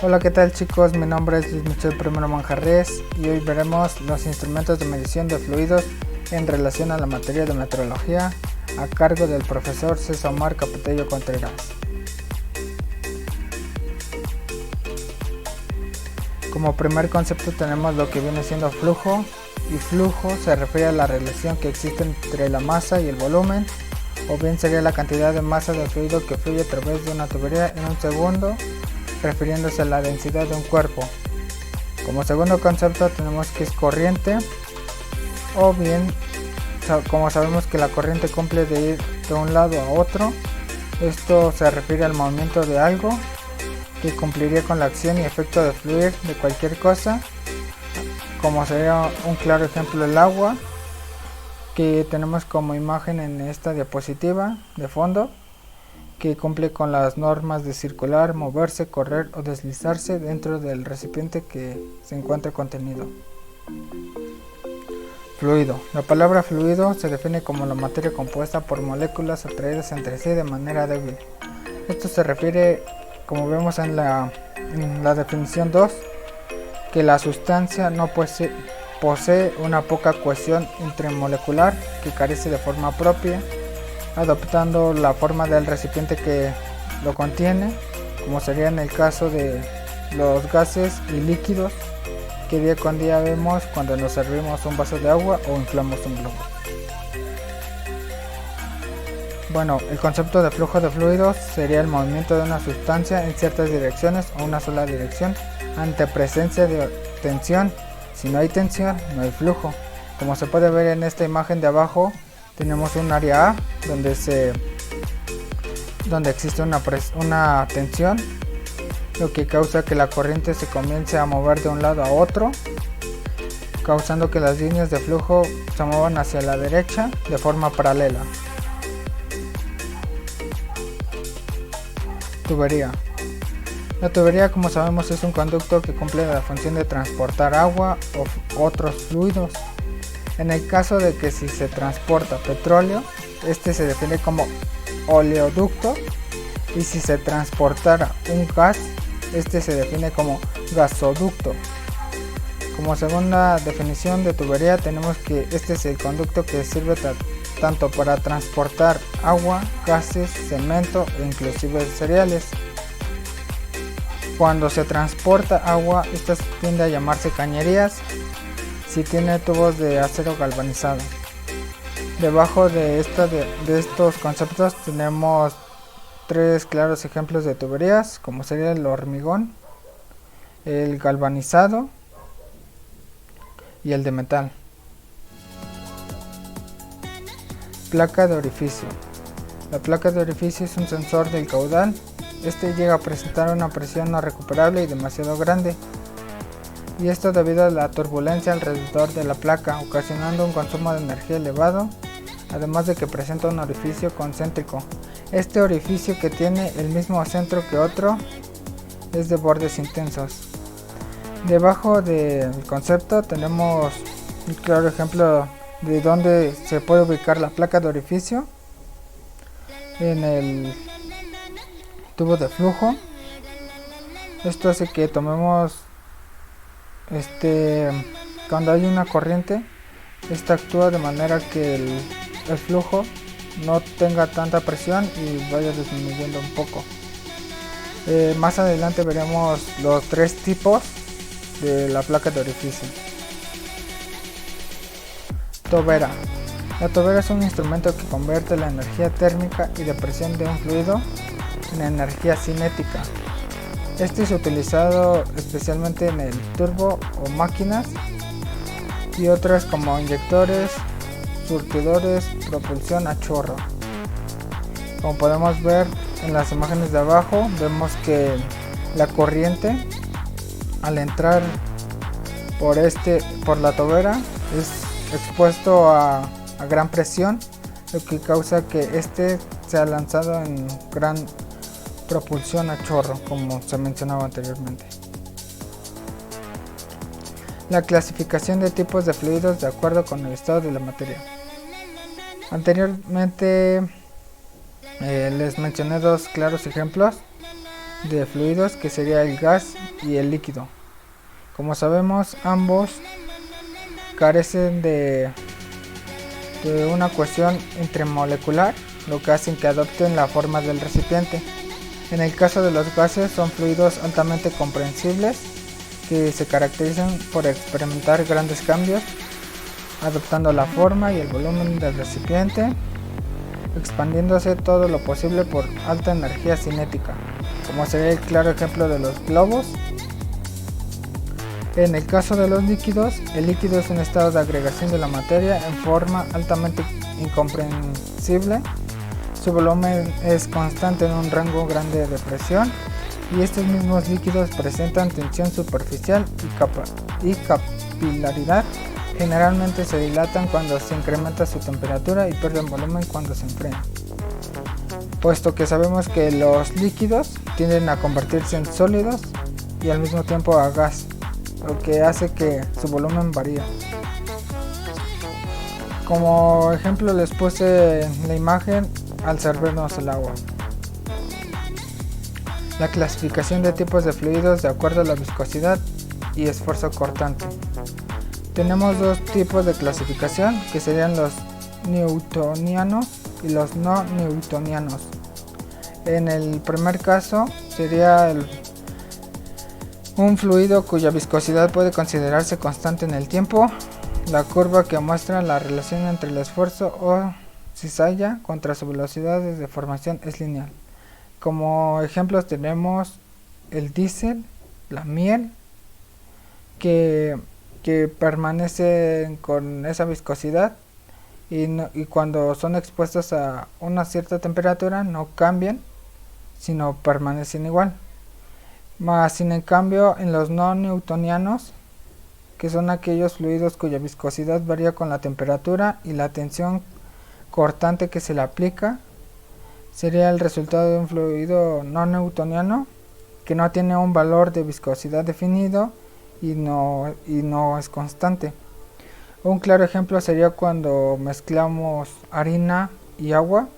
Hola, ¿qué tal chicos? Mi nombre es Luis Michel Primero Manjarres y hoy veremos los instrumentos de medición de fluidos en relación a la materia de metrología a cargo del profesor César Omar Capetello Contreras. Como primer concepto tenemos lo que viene siendo flujo, y flujo se refiere a la relación que existe entre la masa y el volumen, o bien sería la cantidad de masa del fluido que fluye a través de una tubería en un segundo, refiriéndose a la densidad de un cuerpo. Como segundo concepto tenemos que es corriente, o bien como sabemos que la corriente cumple de ir de un lado a otro, esto se refiere al movimiento de algo que cumpliría con la acción y efecto de fluir de cualquier cosa, como sería un claro ejemplo el agua, que tenemos como imagen en esta diapositiva de fondo, que cumple con las normas de circular, moverse, correr o deslizarse dentro del recipiente que se encuentra contenido. Fluido. La palabra fluido se define como la materia compuesta por moléculas atraídas entre sí de manera débil. Esto se refiere, como vemos en la definición 2, que la sustancia no posee una poca cohesión intermolecular que carece de forma propia, adoptando la forma del recipiente que lo contiene, como sería en el caso de los gases y líquidos que día con día vemos cuando nos servimos un vaso de agua o inflamos un globo. Bueno, el concepto de flujo de fluidos sería el movimiento de una sustancia en ciertas direcciones o una sola dirección ante presencia de tensión. Si no hay tensión, no hay flujo. Como se puede ver en esta imagen de abajo, tenemos un área A donde existe una tensión, lo que causa que la corriente se comience a mover de un lado a otro, causando que las líneas de flujo se muevan hacia la derecha de forma paralela. Tubería. La tubería, como sabemos, es un conducto que cumple la función de transportar agua o otros fluidos. En el caso de que si se transporta petróleo, este se define como oleoducto, y si se transportara un gas, este se define como gasoducto. Como segunda definición de tubería tenemos que este es el conducto que sirve tanto para transportar agua, gases, cemento e inclusive cereales. Cuando se transporta agua, estas tiende a llamarse cañerías si tiene tubos de acero galvanizado. Debajo de estos conceptos tenemos tres claros ejemplos de tuberías, como sería el hormigón, el galvanizado y el de metal. Placa de orificio. La placa de orificio es un sensor del caudal. Este llega a presentar una presión no recuperable y demasiado grande, y esto debido a la turbulencia alrededor de la placa, ocasionando un consumo de energía elevado, además de que presenta un orificio concéntrico. Este orificio, que tiene el mismo centro que otro, es de bordes intensos. Debajo del concepto tenemos un claro ejemplo de dónde se puede ubicar la placa de orificio en el tubo de flujo. Esto hace que tomemos cuando hay una corriente, esta actúa de manera que el flujo no tenga tanta presión y vaya disminuyendo un poco. Más adelante veremos los tres tipos de la placa de orificio. Tobera. La tobera es un instrumento que convierte la energía térmica y de presión de un fluido en energía cinética. Este es utilizado especialmente en el turbo o máquinas, y otras como inyectores, surtidores, propulsión a chorro. Como podemos ver en las imágenes de abajo, vemos que la corriente al entrar por la tobera es expuesto a gran presión, lo que causa que sea lanzado en gran propulsión a chorro, como se mencionaba anteriormente. La clasificación de tipos de fluidos de acuerdo con el estado de la materia. Anteriormente les mencioné dos claros ejemplos de fluidos, que sería el gas y el líquido. Como sabemos, ambos carecen de una cuestión intermolecular, lo que hacen que adopten la forma del recipiente. En el caso de los gases, son fluidos altamente comprensibles que se caracterizan por experimentar grandes cambios, adoptando la forma y el volumen del recipiente, expandiéndose todo lo posible por alta energía cinética, como sería el claro ejemplo de los globos. En el caso de los líquidos, el líquido es un estado de agregación de la materia en forma altamente incomprensible. Su volumen es constante en un rango grande de presión, y estos mismos líquidos presentan tensión superficial y capilaridad. Generalmente se dilatan cuando se incrementa su temperatura y pierden volumen cuando se enfrían. Puesto que sabemos que los líquidos tienden a convertirse en sólidos y al mismo tiempo a gas, lo que hace que su volumen varíe. Como ejemplo les puse la imagen al servirnos el agua. La clasificación de tipos de fluidos de acuerdo a la viscosidad y esfuerzo cortante. Tenemos dos tipos de clasificación, que serían los newtonianos y los no newtonianos. En el primer caso sería un fluido cuya viscosidad puede considerarse constante en el tiempo. La curva que muestra la relación entre el esfuerzo o cizalla contra su velocidad de deformación es lineal. Como ejemplos tenemos el diésel, la miel, que permanecen con esa viscosidad y cuando son expuestos a una cierta temperatura no cambian, sino permanecen igual. Más sin en cambio, en los no newtonianos, que son aquellos fluidos cuya viscosidad varía con la temperatura y la tensión cortante que se le aplica, sería el resultado de un fluido no newtoniano que no tiene un valor de viscosidad definido y no es constante. Un claro ejemplo sería cuando mezclamos harina y agua,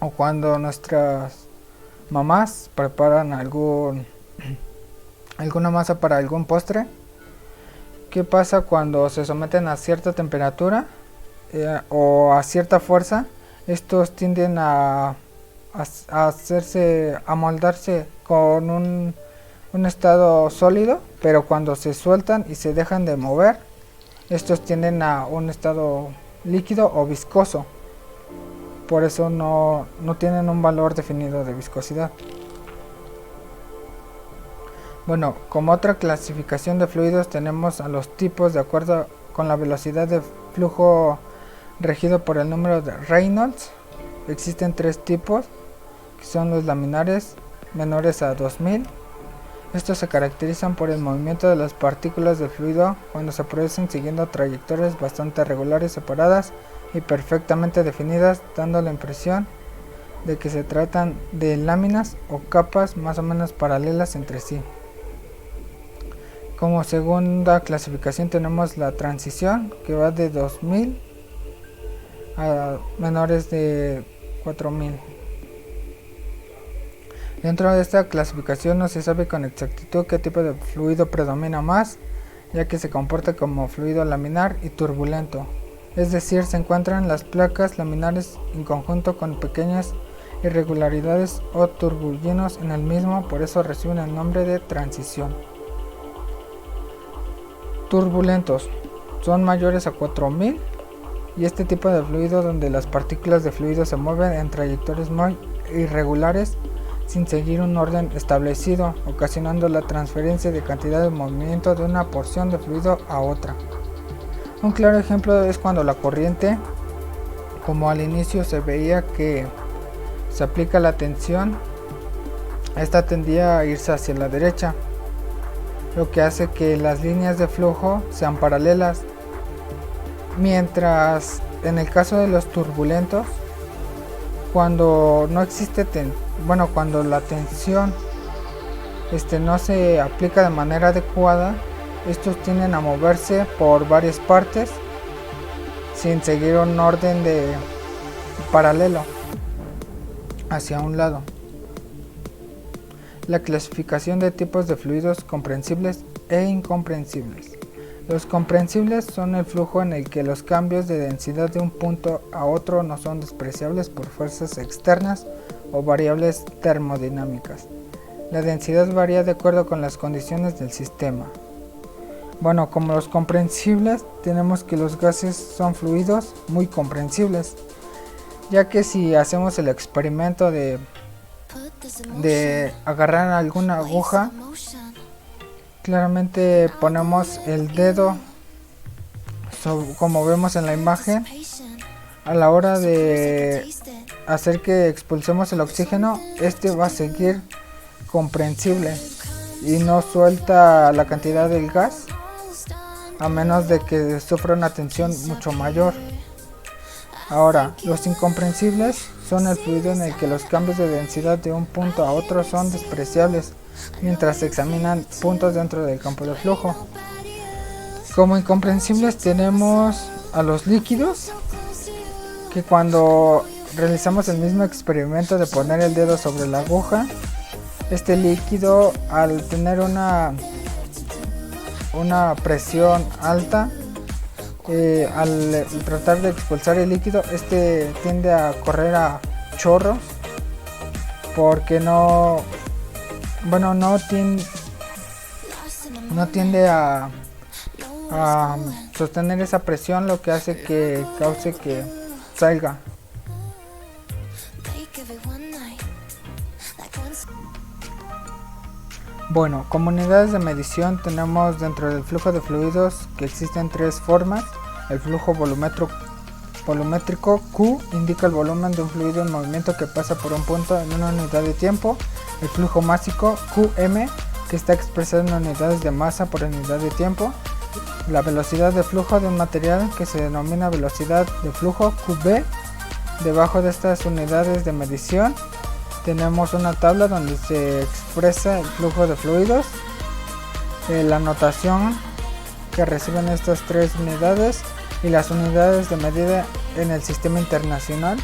o cuando nuestras mamás preparan alguna masa para algún postre. ¿Qué pasa cuando se someten a cierta temperatura o a cierta fuerza? Estos tienden a moldarse con un estado sólido, pero cuando se sueltan y se dejan de mover, estos tienden a un estado líquido o viscoso. Por eso no tienen un valor definido de viscosidad. Bueno, como otra clasificación de fluidos tenemos a los tipos de acuerdo con la velocidad de flujo regido por el número de Reynolds. Existen tres tipos, que son los laminares menores a 2000. Estos se caracterizan por el movimiento de las partículas del fluido cuando se producen siguiendo trayectorias bastante regulares, separadas y perfectamente definidas, dando la impresión de que se tratan de láminas o capas más o menos paralelas entre sí. Como segunda clasificación tenemos la transición, que va de 2000 a menores de 4000. Dentro de esta clasificación no se sabe con exactitud qué tipo de fluido predomina más, ya que se comporta como fluido laminar y turbulento. Es decir, se encuentran las placas laminares en conjunto con pequeñas irregularidades o turbulinos en el mismo, por eso reciben el nombre de transición. Turbulentos son mayores a 4000, y este tipo de fluido donde las partículas de fluido se mueven en trayectorias muy irregulares sin seguir un orden establecido, ocasionando la transferencia de cantidad de movimiento de una porción de fluido a otra. Un claro ejemplo es cuando la corriente, como al inicio se veía que se aplica la tensión, esta tendía a irse hacia la derecha, lo que hace que las líneas de flujo sean paralelas, mientras en el caso de los turbulentos, cuando no existe cuando la tensión no se aplica de manera adecuada, estos tienden a moverse por varias partes sin seguir un orden de paralelo hacia un lado. La clasificación de tipos de fluidos comprensibles e incomprensibles. Los comprensibles son el flujo en el que los cambios de densidad de un punto a otro no son despreciables por fuerzas externas o variables termodinámicas. La densidad varía de acuerdo con las condiciones del sistema. Bueno, como los comprensibles, tenemos que los gases son fluidos muy comprensibles, ya que si hacemos el experimento de agarrar alguna aguja, claramente ponemos el dedo como vemos en la imagen. A la hora de hacer que expulsemos el oxígeno, este va a seguir comprensible y no suelta la cantidad del gas, a menos de que sufra una tensión mucho mayor. Ahora, los incomprensibles son el fluido en el que los cambios de densidad de un punto a otro son despreciables mientras se examinan puntos dentro del campo de flujo. Como incomprensibles tenemos a los líquidos, que cuando realizamos el mismo experimento de poner el dedo sobre la aguja, este líquido, al tener una presión alta, al tratar de expulsar el líquido, este tiende a correr a chorros, porque no tiende a sostener esa presión, lo que hace que cause que salga. Bueno, como unidades de medición tenemos dentro del flujo de fluidos que existen tres formas. El flujo volumétrico, Q, indica el volumen de un fluido en movimiento que pasa por un punto en una unidad de tiempo. El flujo másico, QM, que está expresado en unidades de masa por unidad de tiempo. La velocidad de flujo de un material, que se denomina velocidad de flujo, QB. Debajo de estas unidades de medición tenemos una tabla donde se expresa el flujo de fluidos, la notación que reciben estas tres unidades y las unidades de medida en el sistema internacional.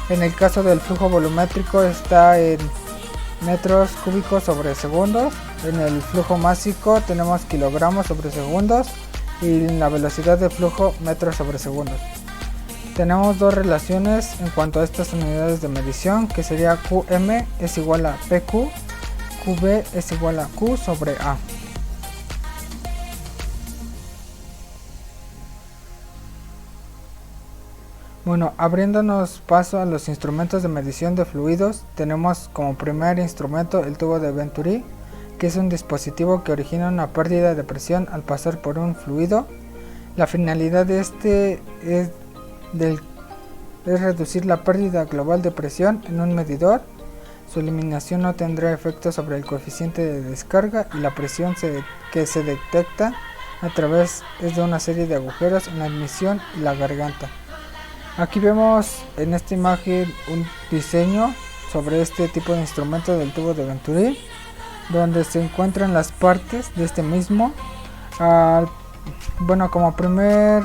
En el caso del flujo volumétrico está en metros cúbicos sobre segundos. En el flujo másico tenemos kilogramos sobre segundos y en la velocidad de flujo metros sobre segundos. Tenemos dos relaciones en cuanto a estas unidades de medición, que sería QM es igual a PQ, QB es igual a Q sobre A. Bueno, abriéndonos paso a los instrumentos de medición de fluidos, tenemos como primer instrumento el tubo de Venturi, que es un dispositivo que origina una pérdida de presión al pasar por un fluido. La finalidad de este es reducir la pérdida global de presión en un medidor. Su eliminación no tendrá efecto sobre el coeficiente de descarga y la presión que se detecta a través de una serie de agujeros en la admisión y la garganta. Aquí vemos en esta imagen un diseño sobre este tipo de instrumento del tubo de Venturi, donde se encuentran las partes de este mismo. Bueno, como primer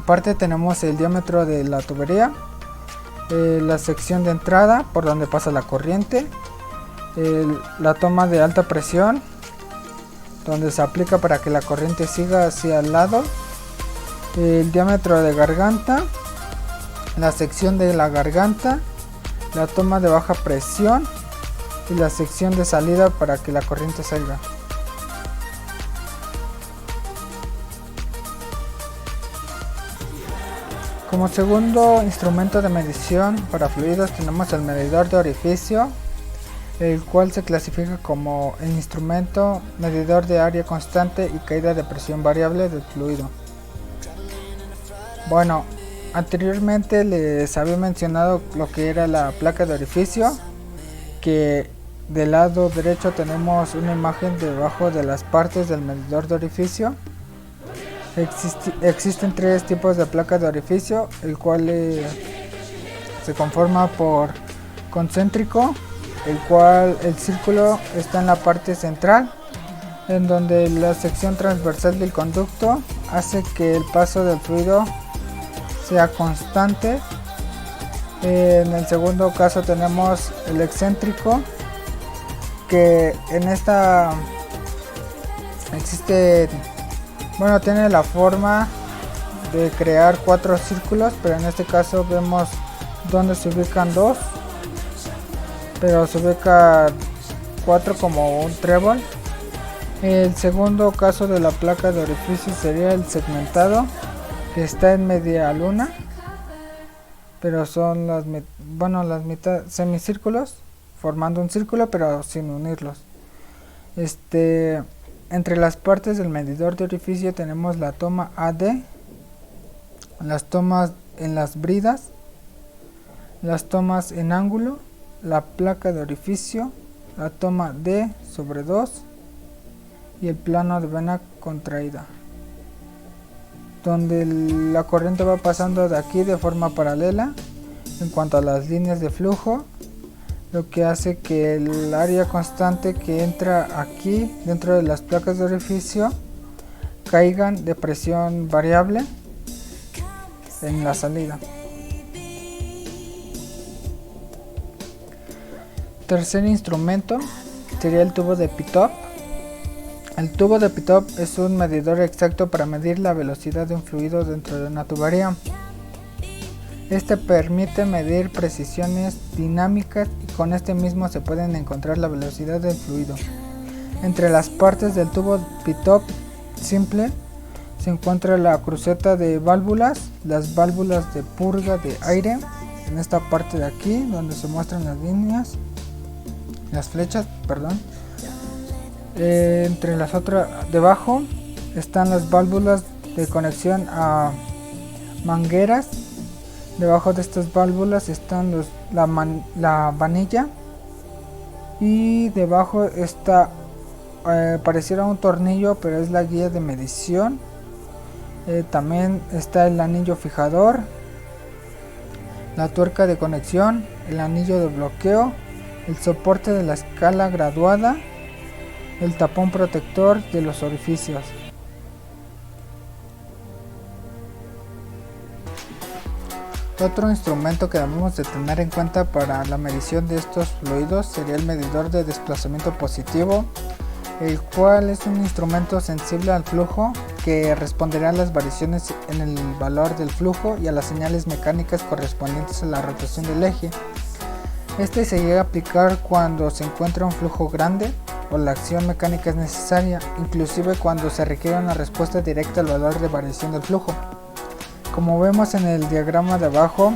parte tenemos el diámetro de la tubería, la sección de entrada por donde pasa la corriente, la toma de alta presión donde se aplica para que la corriente siga hacia el lado, el diámetro de garganta, la sección de la garganta, la toma de baja presión y la sección de salida para que la corriente salga. Como segundo instrumento de medición para fluidos tenemos el medidor de orificio, el cual se clasifica como el instrumento medidor de área constante y caída de presión variable del fluido. Bueno, anteriormente les había mencionado lo que era la placa de orificio, que del lado derecho tenemos una imagen debajo de las partes del medidor de orificio. Existen tres tipos de placa de orificio, el cual se conforma por concéntrico, el cual el círculo está en la parte central, en donde la sección transversal del conducto hace que el paso del fluido sea constante. En el segundo caso tenemos el excéntrico, que en esta existe, bueno, tiene la forma de crear 4 círculos, pero en este caso vemos donde se ubican 2, pero se ubica 4 como un trébol. El segundo caso de la placa de orificio sería el segmentado, que está en media luna, pero son las mitad semicírculos formando un círculo pero sin unirlos. Entre las partes del medidor de orificio tenemos la toma AD, las tomas en las bridas, las tomas en ángulo, la placa de orificio, la toma D/2 y el plano de vena contraída, donde la corriente va pasando de aquí de forma paralela. En cuanto a las líneas de flujo, lo que hace que el área constante que entra aquí dentro de las placas de orificio caigan de presión variable en la salida. Tercer instrumento sería el tubo de Pitot. El tubo de Pitot es un medidor exacto para medir la velocidad de un fluido dentro de una tubería. Este permite medir precisiones dinámicas y con este mismo se pueden encontrar la velocidad del fluido. Entre las partes del tubo Pitot simple se encuentra la cruceta de válvulas, las válvulas de purga de aire, en esta parte de aquí donde se muestran las líneas, las flechas, perdón. Entre las otras, debajo están las válvulas de conexión a mangueras. Debajo de estas válvulas están la manilla, y debajo está, pareciera un tornillo, pero es la guía de medición. También está el anillo fijador, la tuerca de conexión, el anillo de bloqueo, el soporte de la escala graduada, el tapón protector de los orificios. Otro instrumento que debemos de tener en cuenta para la medición de estos fluidos sería el medidor de desplazamiento positivo, el cual es un instrumento sensible al flujo que responderá a las variaciones en el valor del flujo y a las señales mecánicas correspondientes a la rotación del eje. Este se llega a aplicar cuando se encuentra un flujo grande o la acción mecánica es necesaria, inclusive cuando se requiere una respuesta directa al valor de variación del flujo. Como vemos en el diagrama de abajo,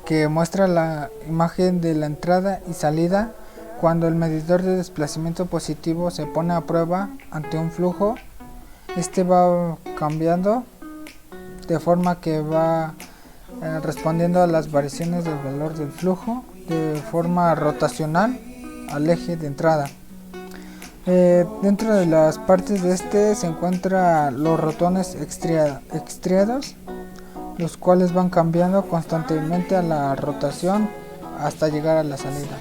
que muestra la imagen de la entrada y salida, cuando el medidor de desplazamiento positivo se pone a prueba ante un flujo, este va cambiando de forma que va respondiendo a las variaciones del valor del flujo de forma rotacional al eje de entrada. Dentro de las partes de este se encuentran los rotones extriados, los cuales van cambiando constantemente a la rotación hasta llegar a la salida.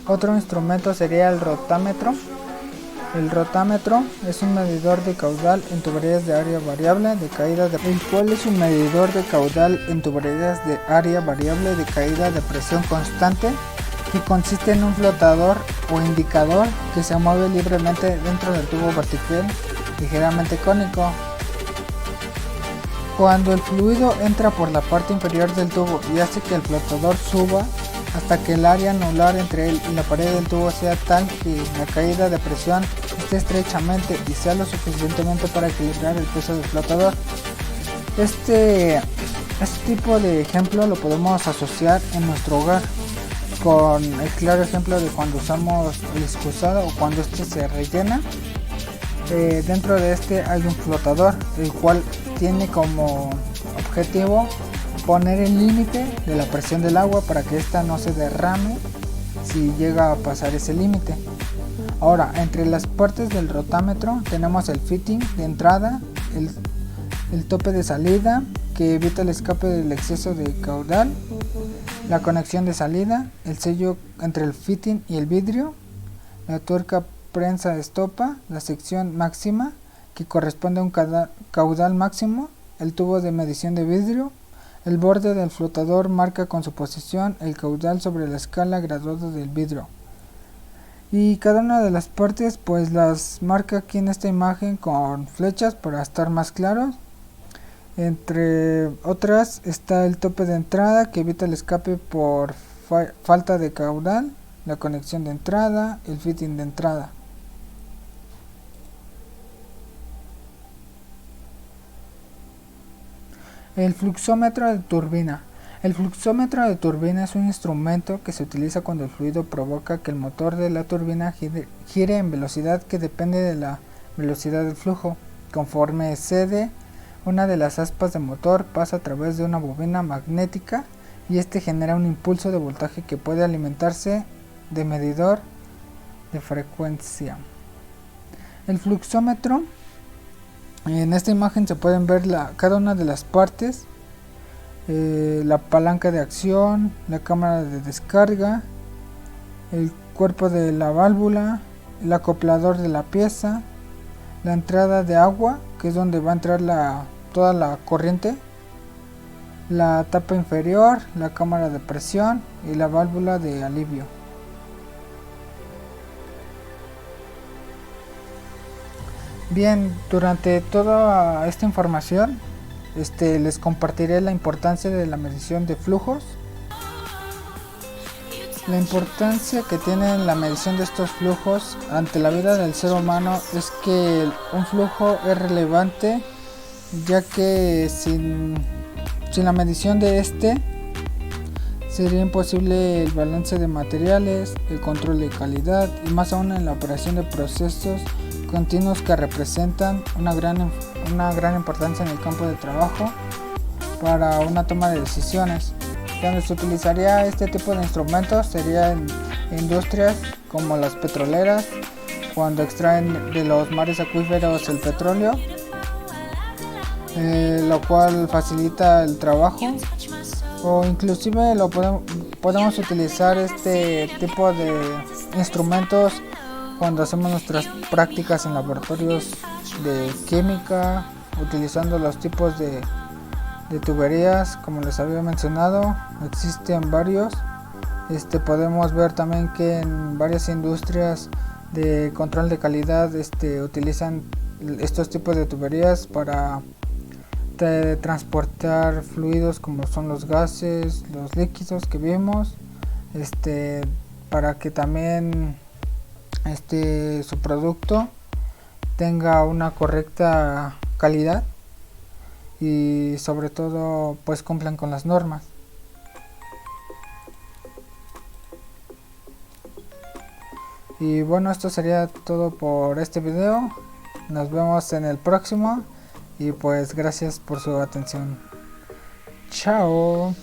Otro instrumento sería el rotámetro. El rotámetro es un medidor de caudal en tuberías de área variable de caída de caída de presión constante, que consiste en un flotador o indicador que se mueve libremente dentro del tubo vertical ligeramente cónico. Cuando el fluido entra por la parte inferior del tubo y hace que el flotador suba hasta que el área anular entre él y la pared del tubo sea tal que la caída de presión esté estrechamente y sea lo suficientemente para equilibrar el peso del flotador. Este tipo de ejemplo lo podemos asociar en nuestro hogar con el claro ejemplo de cuando usamos el excusado o cuando este se rellena. Dentro de este hay un flotador, el cual tiene como objetivo poner el límite de la presión del agua para que ésta no se derrame si llega a pasar ese límite. Ahora, entre las partes del rotámetro tenemos el fitting de entrada, el tope de salida que evita el escape del exceso de caudal, la conexión de salida, el sello entre el fitting y el vidrio, la tuerca prensa estopa, la sección máxima que corresponde a un caudal máximo, el tubo de medición de vidrio, El borde del flotador marca con su posición el caudal sobre la escala graduada del vidrio. Y cada una de las partes pues las marca aquí en esta imagen con flechas para estar más claros. Entre otras está el tope de entrada que evita el escape por falta de caudal, la conexión de entrada, el fitting de entrada. El fluxómetro de turbina. El fluxómetro de turbina es un instrumento que se utiliza cuando el fluido provoca que el motor de la turbina gire en velocidad que depende de la velocidad del flujo. Conforme cede, una de las aspas de motor pasa a través de una bobina magnética y este genera un impulso de voltaje que puede alimentarse de medidor de frecuencia. El fluxómetro, en esta imagen se pueden ver cada una de las partes, la palanca de acción, la cámara de descarga, el cuerpo de la válvula, el acoplador de la pieza, la entrada de agua, que es donde va a entrar toda la corriente, la tapa inferior, la cámara de presión y la válvula de alivio. Bien, durante toda esta información les compartiré la importancia de la medición de flujos. La importancia que tiene la medición de estos flujos ante la vida del ser humano es que un flujo es relevante, ya que sin la medición de este sería imposible el balance de materiales, el control de calidad y más aún en la operación de procesos continuos que representan una gran importancia en el campo de trabajo para una toma de decisiones. Donde se utilizaría este tipo de instrumentos sería en industrias como las petroleras, cuando extraen de los mares acuíferos el petróleo, lo cual facilita el trabajo, o inclusive podemos utilizar este tipo de instrumentos cuando hacemos nuestras prácticas en laboratorios de química, utilizando los tipos de tuberías, como les había mencionado. Existen varios. Podemos ver también que en varias industrias de control de calidad utilizan estos tipos de tuberías para transportar fluidos como son los gases, los líquidos que vimos, para que también su producto tenga una correcta calidad y sobre todo pues cumplan con las normas. Y bueno, esto sería todo por este video. Nos vemos en el próximo y pues gracias por su atención. Chao.